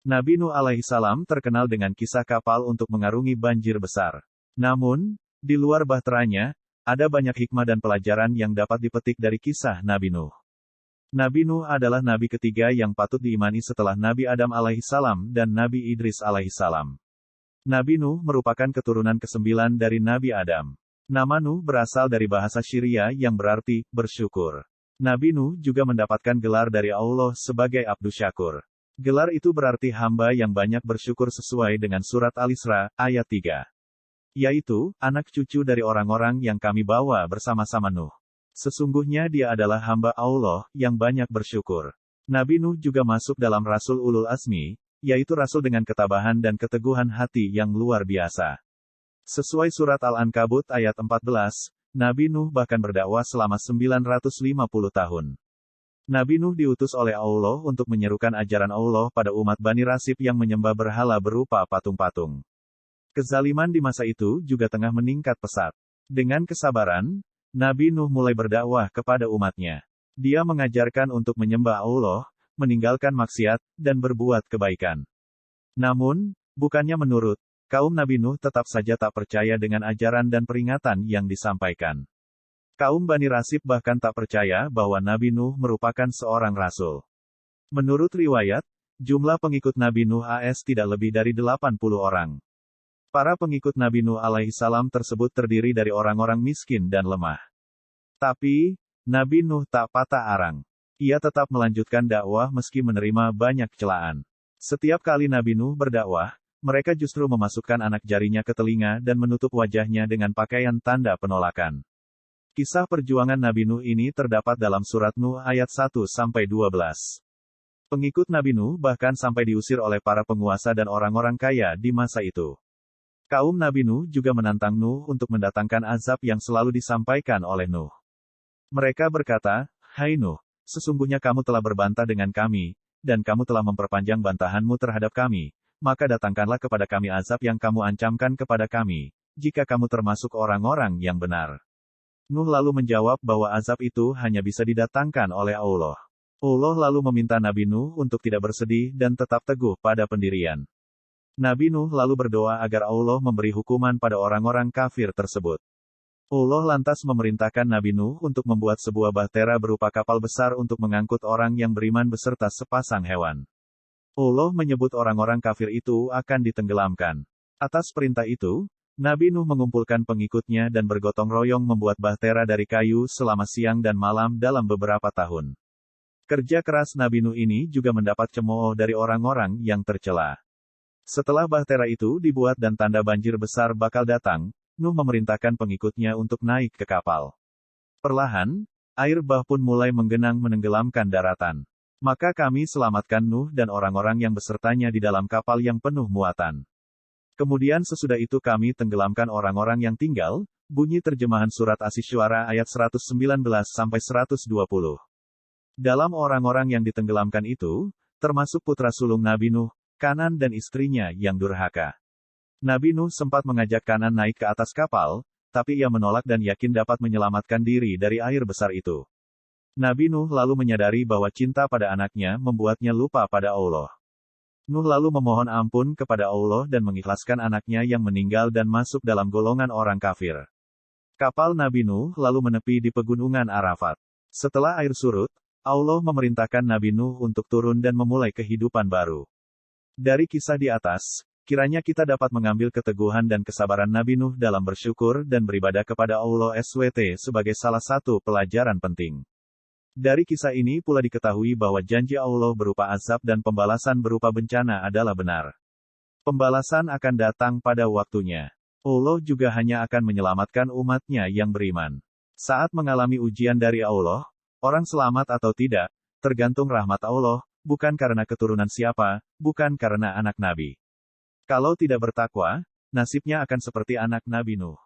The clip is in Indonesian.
Nabi Nuh alaihissalam terkenal dengan kisah kapal untuk mengarungi banjir besar. Namun, di luar bahteranya, ada banyak hikmah dan pelajaran yang dapat dipetik dari kisah Nabi Nuh. Nabi Nuh adalah nabi ketiga yang patut diimani setelah Nabi Adam alaihissalam dan Nabi Idris alaihissalam. Nabi Nuh merupakan keturunan ke-9 dari Nabi Adam. Nama Nuh berasal dari bahasa Syria yang berarti bersyukur. Nabi Nuh juga mendapatkan gelar dari Allah sebagai Abdu Syakur. Gelar itu berarti hamba yang banyak bersyukur sesuai dengan surat Al-Isra, ayat 3. Yaitu, anak cucu dari orang-orang yang kami bawa bersama-sama Nuh. Sesungguhnya dia adalah hamba Allah yang banyak bersyukur. Nabi Nuh juga masuk dalam Rasul Ulul Azmi, yaitu Rasul dengan ketabahan dan keteguhan hati yang luar biasa. Sesuai surat Al-Ankabut ayat 14, Nabi Nuh bahkan berdakwah selama 950 tahun. Nabi Nuh diutus oleh Allah untuk menyerukan ajaran Allah pada umat Bani Rasib yang menyembah berhala berupa patung-patung. Kezaliman di masa itu juga tengah meningkat pesat. Dengan kesabaran, Nabi Nuh mulai berdakwah kepada umatnya. Dia mengajarkan untuk menyembah Allah, meninggalkan maksiat, dan berbuat kebaikan. Namun, bukannya menurut, kaum Nabi Nuh tetap saja tak percaya dengan ajaran dan peringatan yang disampaikan. Kaum Bani Rasib bahkan tak percaya bahwa Nabi Nuh merupakan seorang rasul. Menurut riwayat, jumlah pengikut Nabi Nuh AS tidak lebih dari 80 orang. Para pengikut Nabi Nuh alaihissalam tersebut terdiri dari orang-orang miskin dan lemah. Tapi, Nabi Nuh tak patah arang. Ia tetap melanjutkan dakwah meski menerima banyak celaan. Setiap kali Nabi Nuh berdakwah, mereka justru memasukkan anak jarinya ke telinga dan menutup wajahnya dengan pakaian tanda penolakan. Kisah perjuangan Nabi Nuh ini terdapat dalam surat Nuh ayat 1-12. Pengikut Nabi Nuh bahkan sampai diusir oleh para penguasa dan orang-orang kaya di masa itu. Kaum Nabi Nuh juga menantang Nuh untuk mendatangkan azab yang selalu disampaikan oleh Nuh. Mereka berkata, "Hai Nuh, sesungguhnya kamu telah berbantah dengan kami, dan kamu telah memperpanjang bantahanmu terhadap kami, maka datangkanlah kepada kami azab yang kamu ancamkan kepada kami, jika kamu termasuk orang-orang yang benar." Nuh lalu menjawab bahwa azab itu hanya bisa didatangkan oleh Allah. Allah lalu meminta Nabi Nuh untuk tidak bersedih dan tetap teguh pada pendirian. Nabi Nuh lalu berdoa agar Allah memberi hukuman pada orang-orang kafir tersebut. Allah lantas memerintahkan Nabi Nuh untuk membuat sebuah bahtera berupa kapal besar untuk mengangkut orang yang beriman beserta sepasang hewan. Allah menyebut orang-orang kafir itu akan ditenggelamkan. Atas perintah itu, Nabi Nuh mengumpulkan pengikutnya dan bergotong royong membuat bahtera dari kayu selama siang dan malam dalam beberapa tahun. Kerja keras Nabi Nuh ini juga mendapat cemooh dari orang-orang yang tercela. Setelah bahtera itu dibuat dan tanda banjir besar bakal datang, Nuh memerintahkan pengikutnya untuk naik ke kapal. Perlahan, air bah pun mulai menggenang menenggelamkan daratan. Maka kami selamatkan Nuh dan orang-orang yang besertanya di dalam kapal yang penuh muatan. Kemudian sesudah itu kami tenggelamkan orang-orang yang tinggal, bunyi terjemahan surat Asy-Syu'ara ayat 119-120. Dalam orang-orang yang ditenggelamkan itu, termasuk putra sulung Nabi Nuh, Kanan dan istrinya yang durhaka. Nabi Nuh sempat mengajak Kanan naik ke atas kapal, tapi ia menolak dan yakin dapat menyelamatkan diri dari air besar itu. Nabi Nuh lalu menyadari bahwa cinta pada anaknya membuatnya lupa pada Allah. Nuh lalu memohon ampun kepada Allah dan mengikhlaskan anaknya yang meninggal dan masuk dalam golongan orang kafir. Kapal Nabi Nuh lalu menepi di pegunungan Arafat. Setelah air surut, Allah memerintahkan Nabi Nuh untuk turun dan memulai kehidupan baru. Dari kisah di atas, kiranya kita dapat mengambil keteguhan dan kesabaran Nabi Nuh dalam bersyukur dan beribadah kepada Allah SWT sebagai salah satu pelajaran penting. Dari kisah ini pula diketahui bahwa janji Allah berupa azab dan pembalasan berupa bencana adalah benar. Pembalasan akan datang pada waktunya. Allah juga hanya akan menyelamatkan umatnya yang beriman. Saat mengalami ujian dari Allah, orang selamat atau tidak, tergantung rahmat Allah, bukan karena keturunan siapa, bukan karena anak Nabi. Kalau tidak bertakwa, nasibnya akan seperti anak Nabi Nuh.